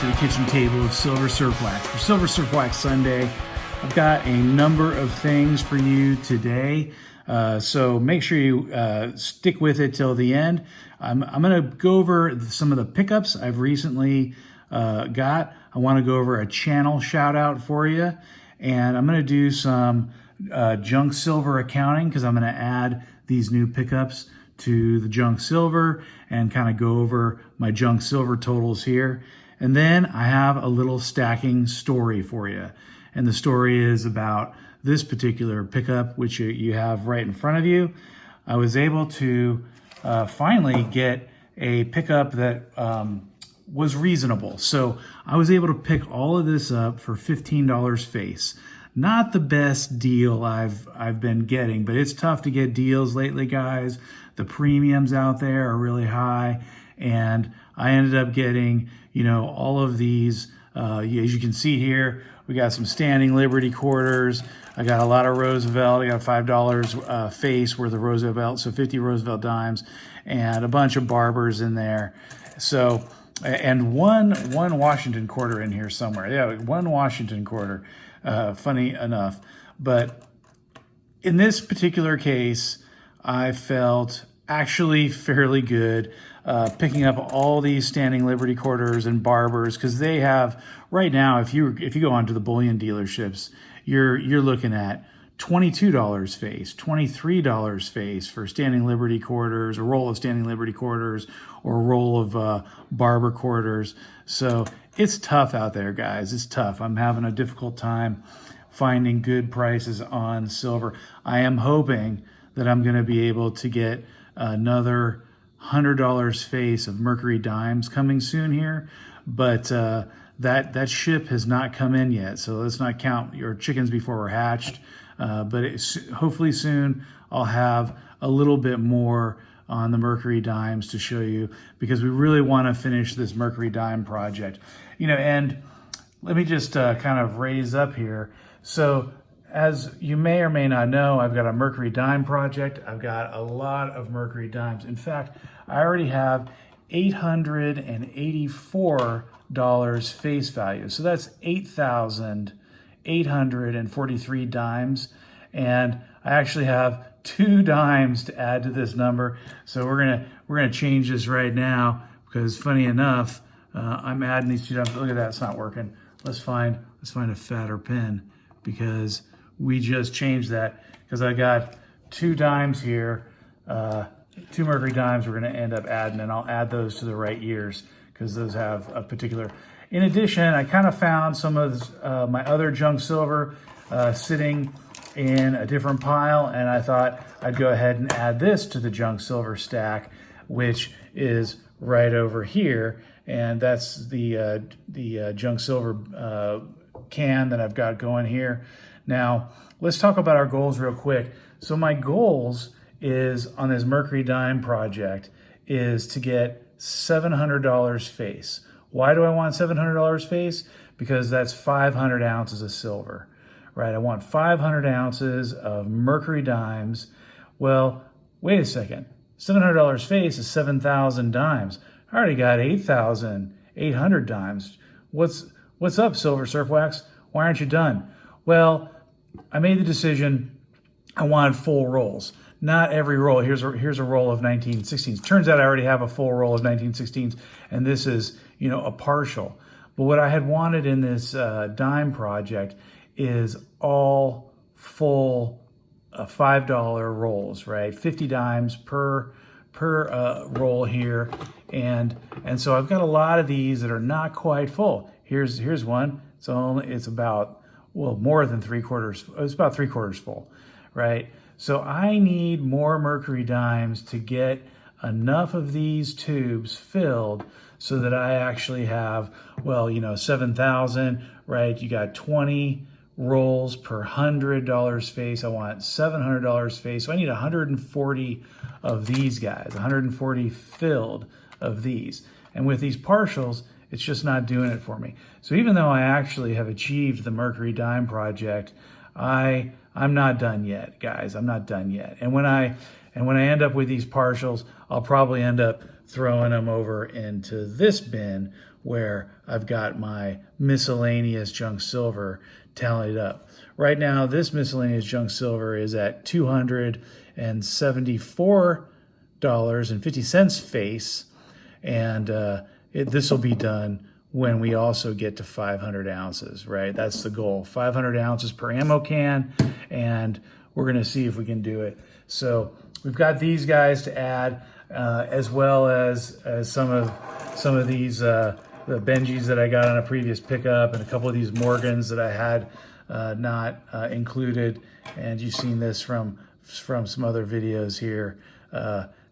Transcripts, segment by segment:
the kitchen table of Silver Surfwax. For Silver Surfwax Sunday, I've got a number of things for you today. So make sure you stick with it till the end. I'm going to go over some of the pickups I've recently got. I want to go over a channel shout out for you. And I'm going to do some junk silver accounting because I'm going to add these new pickups to the junk silver and kind of go over my junk silver totals here. And then I have a little stacking story for you. And the story is about this particular pickup, which you have right in front of you. I was able to finally get a pickup that was reasonable. So I was able to pick all of this up for $15 face. Not the best deal I've been getting, but it's tough to get deals lately, guys. The premiums out there are really high, and I ended up getting, all of these. As you can see here, we got some standing Liberty quarters. I got a lot of Roosevelt. I got $5 face worth of Roosevelt, so 50 Roosevelt dimes, and a bunch of Barbers in there. So, and one Washington quarter in here somewhere. Yeah, one Washington quarter. Funny enough, but in this particular case, I felt actually fairly good picking up all these standing Liberty quarters and Barbers, because they have right now, if you go onto the bullion dealerships, you're looking at $22 face, $23 face for standing Liberty quarters, a roll of standing Liberty quarters, or a roll of Barber quarters. So it's tough out there, guys. It's tough. I'm having a difficult time finding good prices on silver. I am hoping that I'm going to be able to get another $100 face of Mercury dimes coming soon here, but that ship has not come in yet. So let's not count your chickens before we're hatched. But hopefully soon I'll have a little bit more on the Mercury dimes to show you, because we really want to finish this Mercury dime project. And let me just kind of raise up here. So as you may or may not know, I've got a Mercury dime project. I've got a lot of Mercury dimes. In fact, I already have $884 face value. So that's 8,843 dimes. And I actually have 2 dimes to add to this number. So we're gonna change this right now, because funny enough, I'm adding these 2 dimes. Look at that, it's not working. Let's find a fatter pin, because we just changed that, because I got 2 dimes here, 2 Mercury dimes we're gonna end up adding, and I'll add those to the right years, because those have a particular. In addition, I kind of found some of my other junk silver sitting in a different pile, and I thought I'd go ahead and add this to the junk silver stack, which is right over here, and that's the junk silver can that I've got going here. Now, let's talk about our goals real quick. So my goals is on this Mercury dime project is to get $700 face. Why do I want $700 face? Because that's 500 ounces of silver. Right, I want 500 ounces of Mercury dimes. Well, wait a second. $700 face is 7,000 dimes. I already got 8,800 dimes. What's up, Silver Surfwax? Why aren't you done? Well, I made the decision. I wanted full rolls. Not every roll. Here's a roll of 1916s. Turns out I already have a full roll of 1916s, and this is a partial. But what I had wanted in this dime project is all full $5 rolls, right? 50 dimes per roll here, and so I've got a lot of these that are not quite full. Here's one. It's about more than 3/4. It's about 3/4 full, right? So I need more Mercury dimes to get enough of these tubes filled so that I actually have 7,000, right? You got 20 rolls per $100 face. I want $700 face. So I need 140 of these guys, 140 filled of these. And with these partials, it's just not doing it for me. So even though I actually have achieved the Mercury dime project, I'm not done yet, guys. I'm not done yet. And when I end up with these partials, I'll probably end up throwing them over into this bin, where I've got my miscellaneous junk silver tallied up. Right now, this miscellaneous junk silver is at $274.50 face, and this will be done when we also get to 500 ounces, right? That's the goal, 500 ounces per ammo can, and we're gonna see if we can do it. So we've got these guys to add, as well as some of these the Benjis that I got on a previous pickup, and a couple of these Morgans that I had not included. And you've seen this from some other videos here.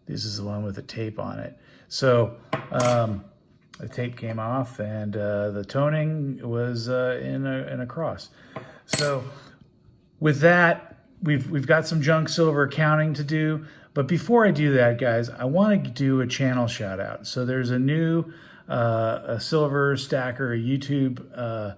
This is the one with the tape on it. So the tape came off, and the toning was in a cross. So with that, we've got some junk silver accounting to do. But before I do that, guys, I want to do a channel shout out. So there's a new a silver stacker, a YouTube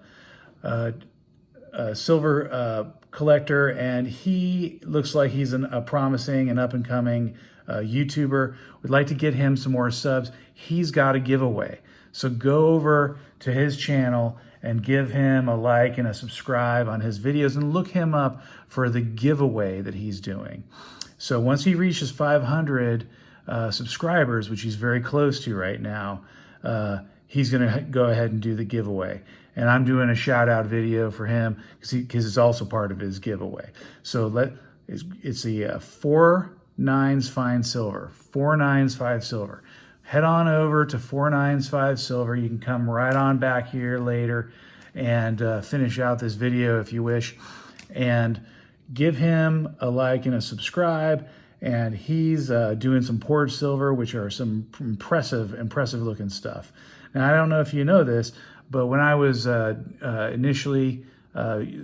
silver collector, and he looks like he's a promising and up and coming YouTuber. We'd like to get him some more subs. He's got a giveaway. So go over to his channel and give him a like and a subscribe on his videos, and look him up for the giveaway that he's doing. So once he reaches 500 subscribers, which he's very close to right now, he's going to go ahead and do the giveaway. And I'm doing a shout out video for him because it's also part of his giveaway. So it's the 4 9s fine silver, 4 9s 5 silver. Head on over to 4 9s 5 silver. You can come right on back here later and finish out this video if you wish. And give him a like and a subscribe. And he's doing some poured silver, which are some impressive looking stuff. Now, I don't know if you know this, but when I was initially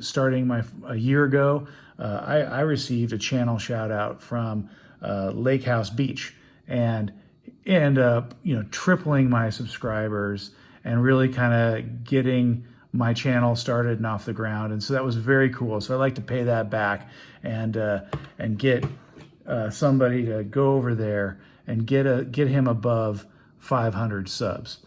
starting a year ago, I received a channel shout out from Lake House Beach, and end up, tripling my subscribers and really kind of getting my channel started and off the ground. And so that was very cool. So I'd like to pay that back and get somebody to go over there and get him above 500 subs.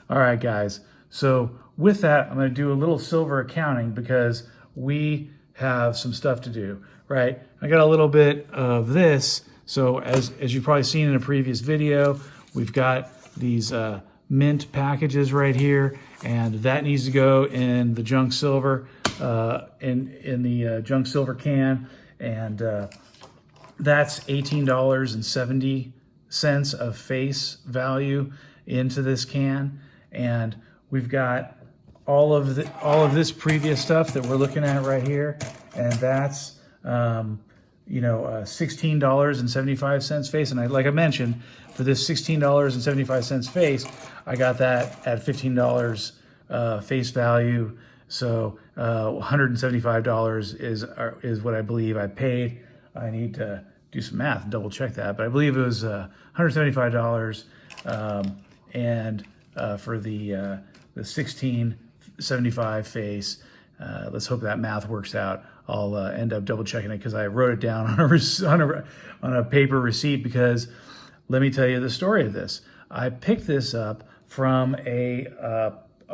All right, guys. So with that, I'm going to do a little silver accounting because we have some stuff to do, right? I got a little bit of this. So as you've probably seen in a previous video, we've got these mint packages right here, and that needs to go in the junk silver, in the junk silver can, and that's $18.70 of face value into this can. And we've got all of this previous stuff that we're looking at right here, and that's $16.75 face. And like I mentioned, for this $16.75 face, I got that at $15 face value. So $175 is what I believe I paid. I need to do some math and double check that, but I believe it was $175. And for the 1675 face, let's hope that math works out. I'll end up double checking it because I wrote it down on a paper receipt, because let me tell you the story of this. I picked this up from a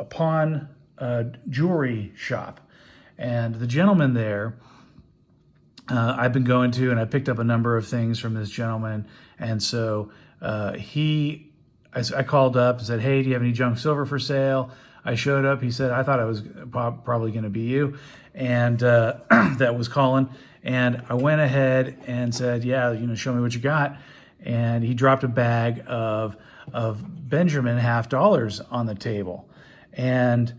pawn jewelry shop, and the gentleman there I've been going to, and I picked up a number of things from this gentleman. And so I called up and said, hey, do you have any junk silver for sale? I showed up. He said, I thought I was probably going to be you. And that was Colin. And I went ahead and said, yeah, show me what you got. And he dropped a bag of Benjamin $50 on the table. And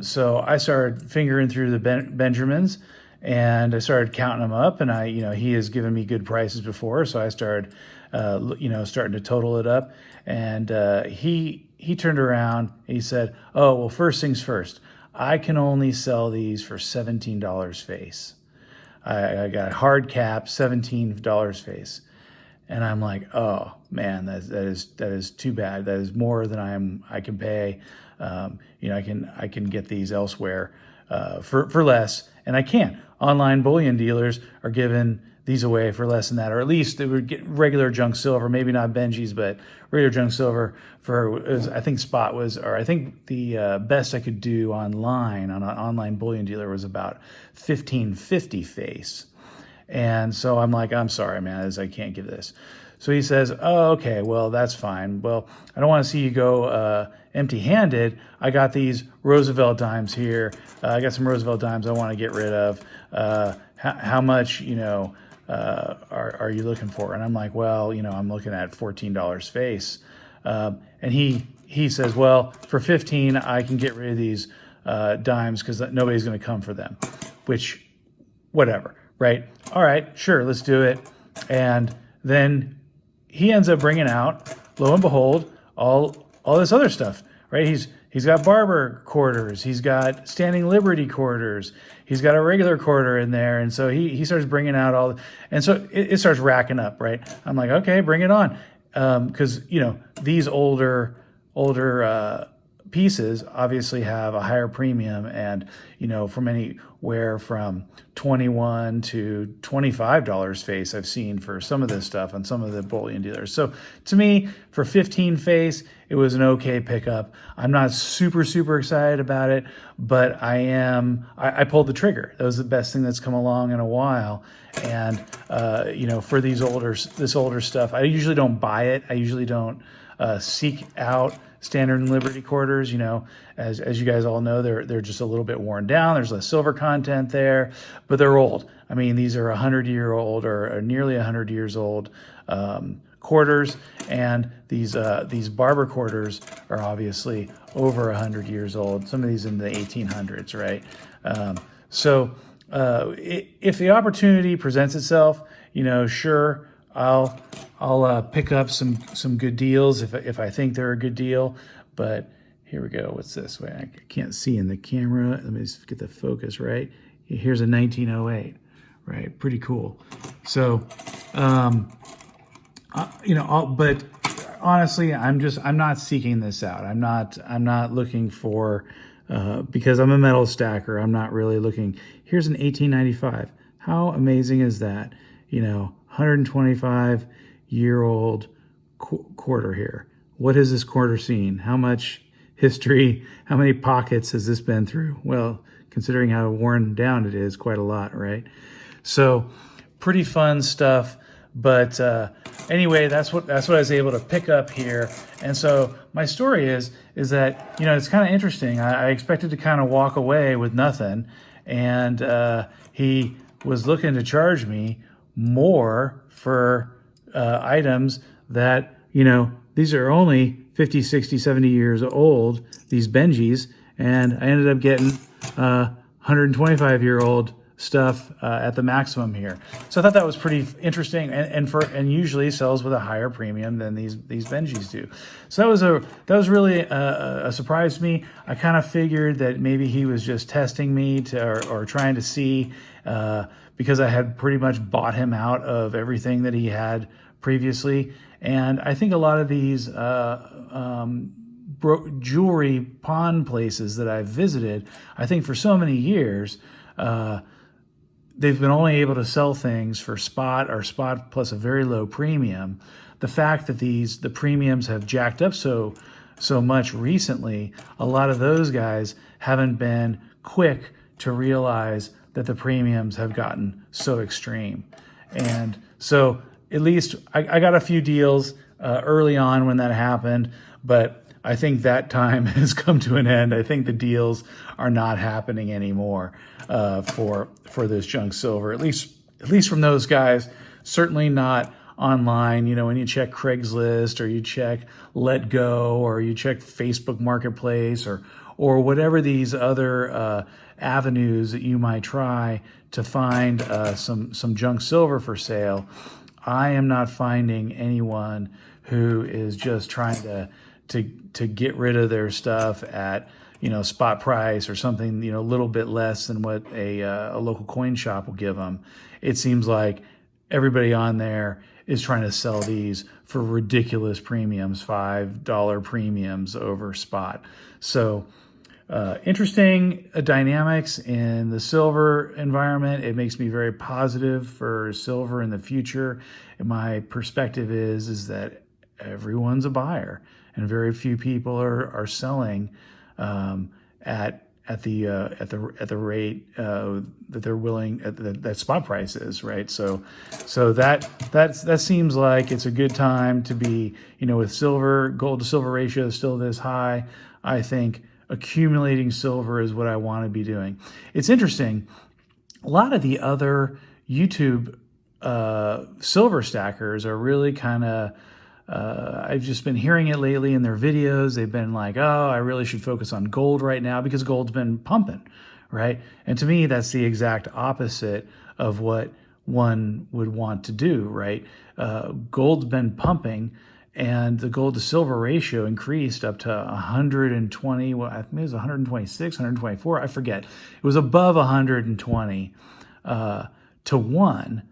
so I started fingering through the Benjamins, and I started counting them up. And he has given me good prices before, so I started, starting to total it up. And he turned around and he said, oh, well, first things first, I can only sell these for $17 face. I got hard cap, $17 face. And I'm like, oh man, that is too bad. That is more than I can pay. I can get these elsewhere for less, and I can't. Online bullion dealers are giving these away for less than that, or at least they would get regular junk silver, maybe not Benji's, but regular junk silver for, I think spot was, or I think the best I could do online on an online bullion dealer was about 1550 face. And so I'm like, I'm sorry, man, I can't give this. So he says, oh, okay, well, that's fine. Well, I don't want to see you go empty-handed. I got these Roosevelt dimes here. I got some Roosevelt dimes I want to get rid of. How much, are you looking for? And I'm like, well, I'm looking at $14 face. And he says, well, for 15, I can get rid of these dimes because nobody's going to come for them, which, whatever, right? All right, sure, let's do it. And then he ends up bringing out, lo and behold, all this other stuff, right? He's got barber quarters, he's got standing liberty quarters, he's got a regular quarter in there, and so he starts bringing out all, and so it starts racking up, right? I'm like, okay, bring it on, because these older pieces obviously have a higher premium, and from anywhere from $21 to $25 face I've seen for some of this stuff on some of the bullion dealers. So to me, for 15 face, it was an okay pickup. I'm not super excited about it, but I pulled the trigger. That was the best thing that's come along in a while. And for this older stuff, I usually don't buy it. I usually don't seek out Standard and Liberty quarters. As you guys all know, they're just a little bit worn down. There's less silver content there, but they're old. I mean, these are 100-year-old or nearly 100 years old quarters, and these barber quarters are obviously over 100 years old. Some of these in the 1800s, right? If the opportunity presents itself, sure, I'll pick up some good deals if I think they're a good deal. But here we go. What's this? Wait, I can't see in the camera. Let me just get the focus right. Here's a 1908, right? Pretty cool. So, but honestly, I'm not seeking this out. I'm not looking for, because I'm a metal stacker, I'm not really looking. Here's an 1895. How amazing is that? 125-year-old quarter here. What has this quarter seen? How much history, how many pockets has this been through? Well, considering how worn down it is, quite a lot, right? So pretty fun stuff. But anyway, that's what I was able to pick up here. And so my story is that, it's kind of interesting. I expected to kind of walk away with nothing. And he was looking to charge me more for items that, these are only 50, 60, 70 years old, these Benjis, and I ended up getting 125-year-old stuff at the maximum here. So I thought that was pretty interesting, and usually sells with a higher premium than these Benjis do. So that was really a surprise to me. I kind of figured that maybe he was just testing me or trying to see, because I had pretty much bought him out of everything that he had previously. And I think a lot of these jewelry pawn places that I've visited, I think for so many years, they've been only able to sell things for spot or spot plus a very low premium. The fact that the premiums have jacked up so much recently, a lot of those guys haven't been quick to realize that the premiums have gotten so extreme. And so at least I got a few deals early on when that happened, but I think that time has come to an end. I think the deals are not happening anymore for this junk silver, at least from those guys. Certainly not online. When you check Craigslist or you check Let Go or you check Facebook Marketplace or whatever these other avenues that you might try to find some junk silver for sale, I am not finding anyone who is just trying to get rid of their stuff at spot price or something a little bit less than what a local coin shop will give them. It seems like everybody on there is trying to sell these for ridiculous premiums, $5 premiums over spot. So interesting dynamics in the silver environment. It makes me very positive for silver in the future. And my perspective is that everyone's a buyer, and very few people are selling at the rate that they're willing at that spot price is, right? So that seems like it's a good time to be, with silver, gold to silver ratio is still this high. I think accumulating silver is what I want to be doing. It's interesting. A lot of the other YouTube silver stackers are really kind of, I've just been hearing it lately in their videos. They've been like, oh, I really should focus on gold right now because gold's been pumping, right? And to me, that's the exact opposite of what one would want to do, right? Gold's been pumping, and the gold to silver ratio increased up to 120. Well, I think it was 126, 124. I forget. It was above 120 to 1.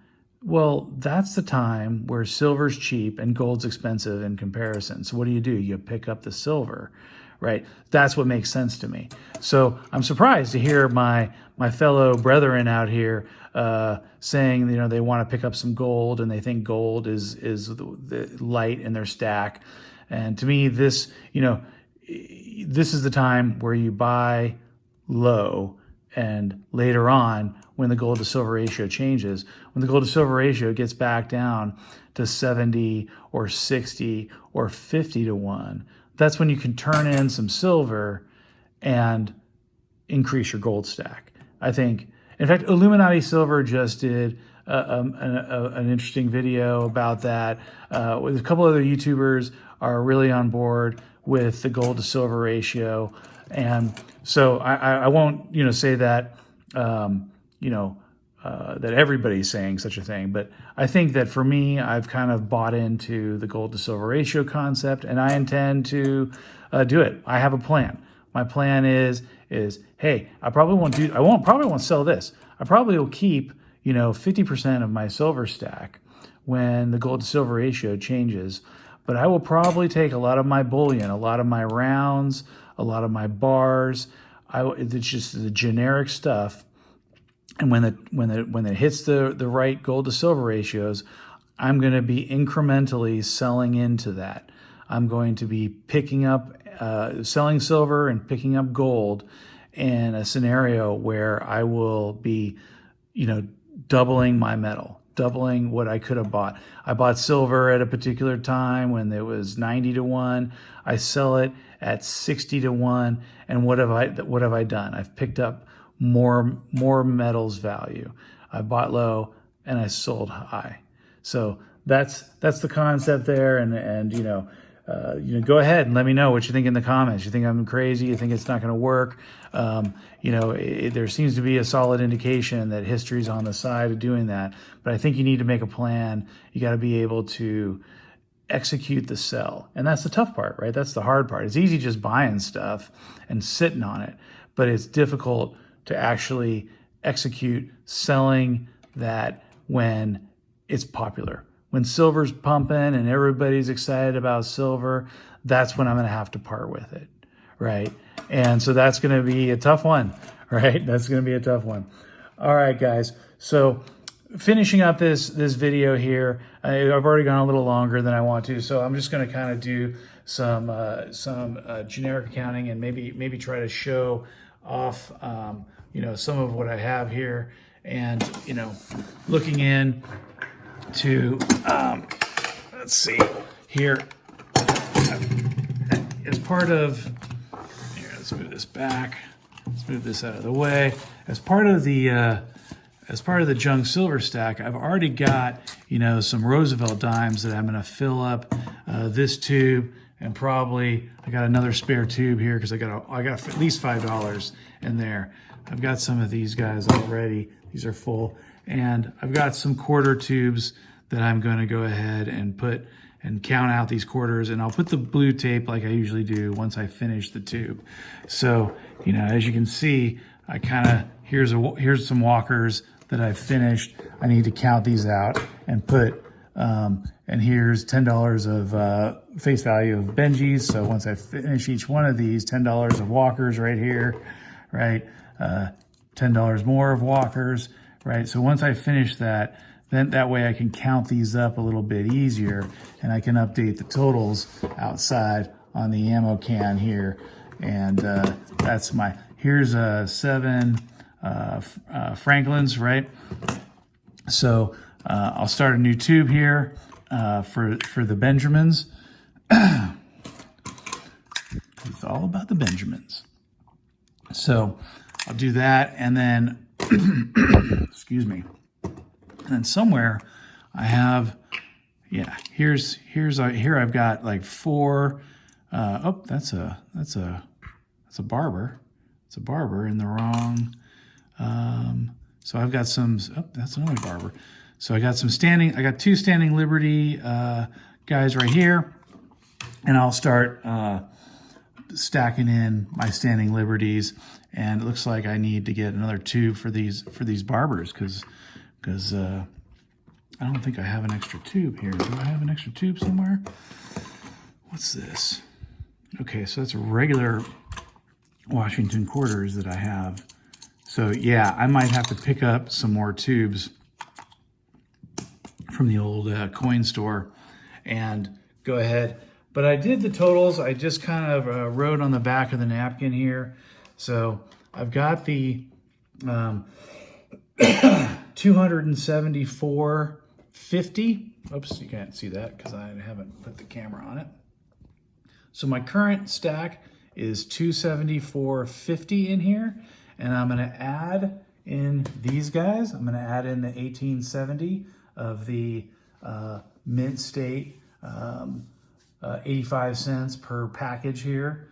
Well, that's the time where silver's cheap and gold's expensive in comparison. So what do? You pick up the silver, right? That's what makes sense to me. So I'm surprised to hear my fellow brethren out here saying, they want to pick up some gold and they think gold is the light in their stack. And to me, this is the time where you buy low, and later on, when the gold to silver ratio changes, when the gold to silver ratio gets back down to 70 or 60 or 50 to 1, that's when you can turn in some silver and increase your gold stack. I think, in fact, Illuminati Silver just did an interesting video about that. With a couple other YouTubers are really on board with the gold to silver ratio. And so I won't, say that, that everybody's saying such a thing. But I think that for me, I've kind of bought into the gold to silver ratio concept, and I intend to do it. I have a plan. My plan is, hey, I probably won't sell this. I probably will keep, 50% of my silver stack when the gold to silver ratio changes. But I will probably take a lot of my bullion, a lot of my rounds, a lot of my bars. It's just the generic stuff. And when it hits the right gold to silver ratios, I'm going to be incrementally selling into that. I'm going to be picking up, selling silver and picking up gold in a scenario where I will be, doubling my metal, doubling what I could have bought. I bought silver at a particular time when it was 90 to 1. I sell it at 60 to 1. And what have I done? I've picked up more metals value. I bought low and I sold high. So that's the concept there. And go ahead and let me know what you think in the comments. You think I'm crazy? You think it's not going to work? There seems to be a solid indication that history's on the side of doing that. But I think you need to make a plan. You got to be able to execute the sell. And that's the tough part, right? That's the hard part. It's easy just buying stuff and sitting on it, but it's difficult to actually execute selling that when it's popular. When silver's pumping and everybody's excited about silver, that's when I'm going to have to part with it, right? And so that's going to be a tough one, right? That's going to be a tough one. All right, guys. So finishing up this video here, I've already gone a little longer than I want to, so I'm just going to kind of do some generic accounting and maybe try to show off some of what I have here, and looking in to let's see here, as part of here, let's move this back, let's move this out of the way. As part of the junk silver stack, I've already got some Roosevelt dimes that I'm going to fill up this tube, and probably I got another spare tube here because I got at least $5 in there. I've got some of these guys already. These are full. And I've got some quarter tubes that I'm going to go ahead and put and count out these quarters. And I'll put the blue tape like I usually do once I finish the tube. So, as you can see, I kind of, here's some walkers that I've finished. I need to count these out and put And here's $10 of face value of Benjis. So once I finish each one of these, $10 of Walkers right here, right? $10 more of Walkers, right? So once I finish that, then that way I can count these up a little bit easier, and I can update the totals outside on the ammo can here. And that's here's 7 Franklin's, right? So I'll start a new tube here for the Benjamins. It's all about the Benjamins. So I'll do that, and then, excuse me, and then somewhere I have, yeah, here I've got like 4. Oh, that's a barber. It's a barber in the wrong. So I've got some. Oh, that's another barber. So I got I got 2 Standing Liberty guys right here, and I'll start stacking in my Standing Liberties. And it looks like I need to get another tube for these barbers because I don't think I have an extra tube here. Do I have an extra tube somewhere? What's this? Okay, so that's a regular Washington quarters that I have. So yeah, I might have to pick up some more tubes from the old coin store and go ahead. But I did the totals. I just kind of wrote on the back of the napkin here. So I've got the 274.50. Oops, you can't see that because I haven't put the camera on it. So my current stack is 274.50 in here, and I'm going to add in these guys. I'm going to add in the 1870 of the Mint State 85 cents per package here.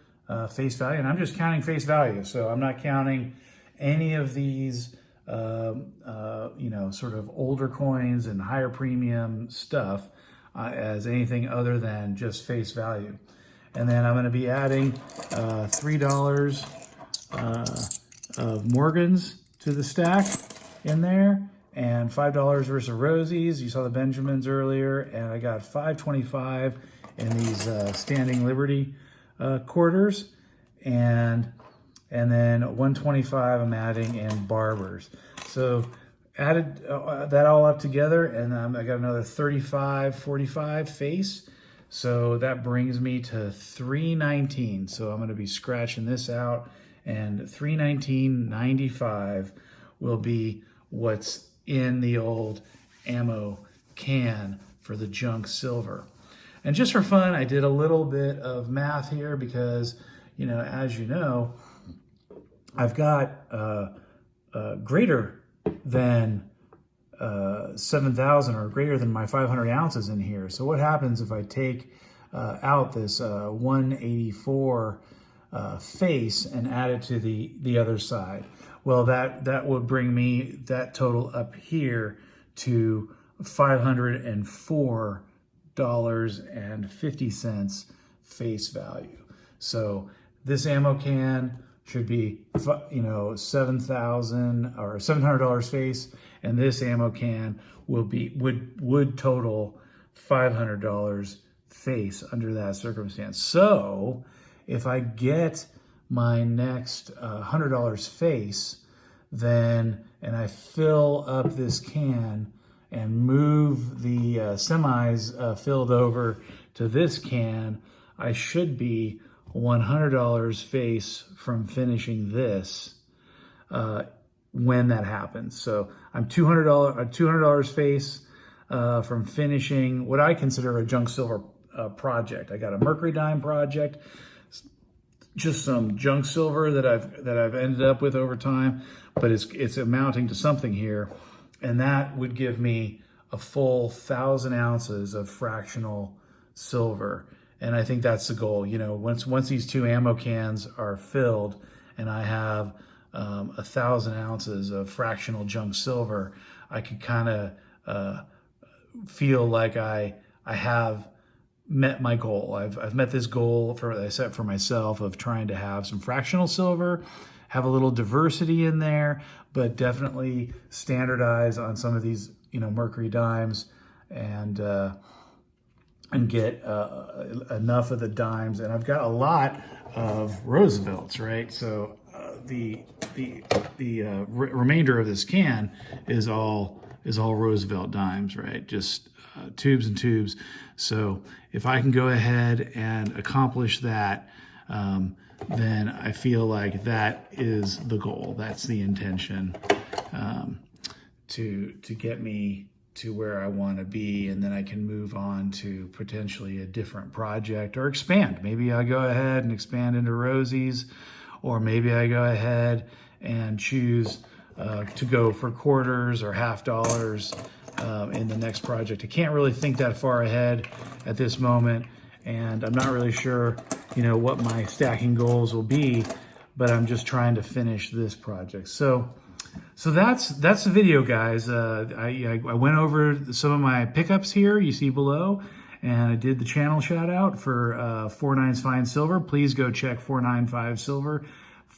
Face value, and I'm just counting face value, so I'm not counting any of these sort of older coins and higher premium stuff as anything other than just face value. And then I'm going to be adding $3 of Morgans to the stack in there, and $5 versus Rosie's. You saw the Benjamins earlier, and I got $5.25 in these Standing Liberty quarters, and then $1.25 I'm adding in barbers. So added that all up together, and I got another $35.45 face. So that brings me to $319. So I'm going to be scratching this out, and $319.95 will be what's in the old ammo can for the junk silver. And just for fun, I did a little bit of math here because, as you know, I've got greater than 7,000 or greater than my 500 ounces in here. So what happens if I take out this 184 face and add it to the other side? Well, that would bring me that total up here to $504.50 face value. So this ammo can should be, $7,000 or $700 face, and this ammo can would total $500 face under that circumstance. So if I get my next $100 face, and I fill up this can and move the semis filled over to this can, I should be $100 face from finishing this when that happens. So I'm $200 face from finishing what I consider a junk silver project. I got a mercury dime project, just some junk silver that I've ended up with over time, but it's amounting to something here, and that would give me a full 1,000 ounces of fractional silver. And I think that's the goal. Once these 2 ammo cans are filled and I have 1,000 ounces of fractional junk silver, I could kind of feel like I have met my goal. I've met this goal I set for myself of trying to have some fractional silver, have a little diversity in there, but definitely standardize on some of these, mercury dimes and get enough of the dimes. And I've got a lot of Roosevelts, right? So the remainder of this can is all Roosevelt dimes, right? Just tubes and tubes. So if I can go ahead and accomplish that, then I feel like that is the goal. That's the intention, to get me to where I want to be, and then I can move on to potentially a different project or expand. Maybe I go ahead and expand into Rosies, or maybe I go ahead and choose to go for quarters or half dollars in the next project. I can't really think that far ahead at this moment, and I'm not really sure, what my stacking goals will be, but I'm just trying to finish this project. So that's the video, guys. I went over some of my pickups here, you see below, and I did the channel shout out for 49's Fine Silver. Please go check 495 Silver,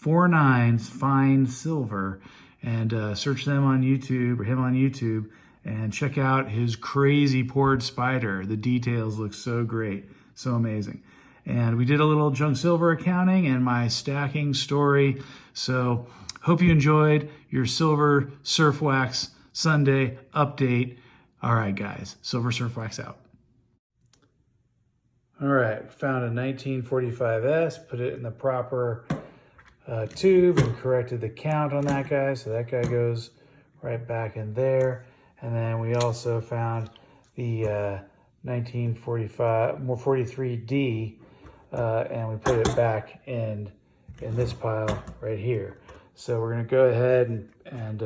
49's Fine Silver, and search them on YouTube, or him on YouTube, and check out his crazy poured spider. The details look so great, so amazing. And we did a little junk silver accounting and my stacking story. So hope you enjoyed your Silver Surfwax Sunday update. All right, guys, Silver Surfwax out. All right, found a 1945S, put it in the proper tube and corrected the count on that guy. So that guy goes right back in there. And then we also found the 43D, and we put it back in this pile right here. So we're gonna go ahead and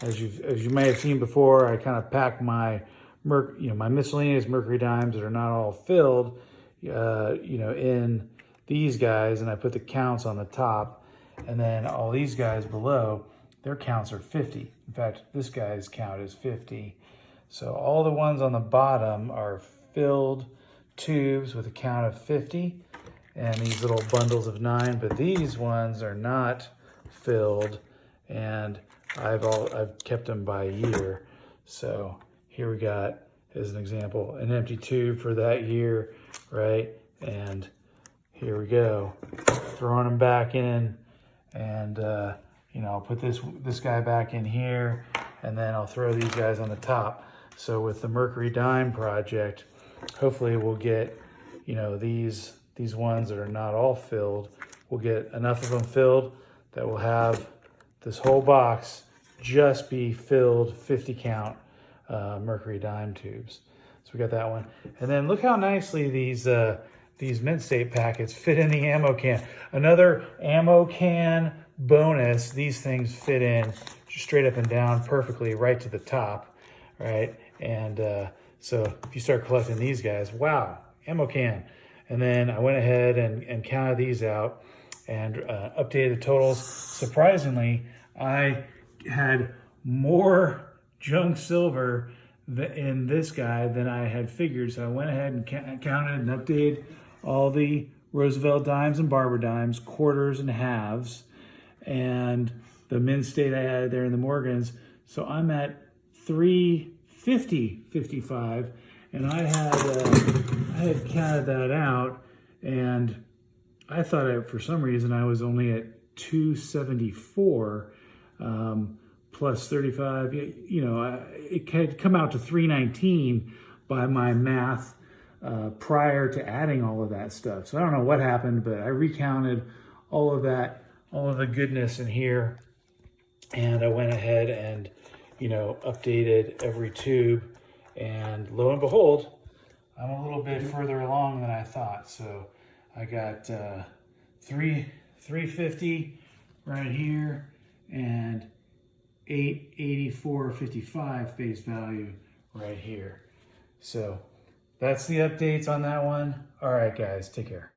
as you may have seen before, I kind of packed my my miscellaneous mercury dimes that are not all filled, in these guys, and I put the counts on the top, and then all these guys below, their counts are 50. In fact, this guy's count is 50. So all the ones on the bottom are filled tubes with a count of 50, and these little bundles of 9, but these ones are not filled, and I've kept them by year. So here we got, as an example, an empty tube for that year, right? And here we go, throwing them back in, and I'll put this guy back in here, and then I'll throw these guys on the top. So with the Mercury Dime project, hopefully we'll get, these ones that are not all filled, we'll get enough of them filled that we'll have this whole box just be filled 50 count Mercury Dime tubes. So we got that one. And then look how nicely these Mint State packets fit in the ammo can. Another ammo can bonus. These things fit in just straight up and down perfectly right to the top, right? And so if you start collecting these guys, wow, ammo can. And then I went ahead and counted these out and updated the totals. Surprisingly, I had more junk silver in this guy than I had figured. So I went ahead and counted and updated all the Roosevelt dimes and Barber dimes, quarters and halves, and the Mint State I added there in the Morgans. So I'm at 350.55, and I had counted that out, and I thought for some reason I was only at 274 plus 35. It had come out to 319 by my math prior to adding all of that stuff. So I don't know what happened, but I recounted all of that, all of the goodness in here, and I went ahead and updated every tube, and lo and behold, I'm a little bit further along than I thought. So I got 350 right here and 884.55 face value right here. So that's the updates on that one. All right, guys, take care.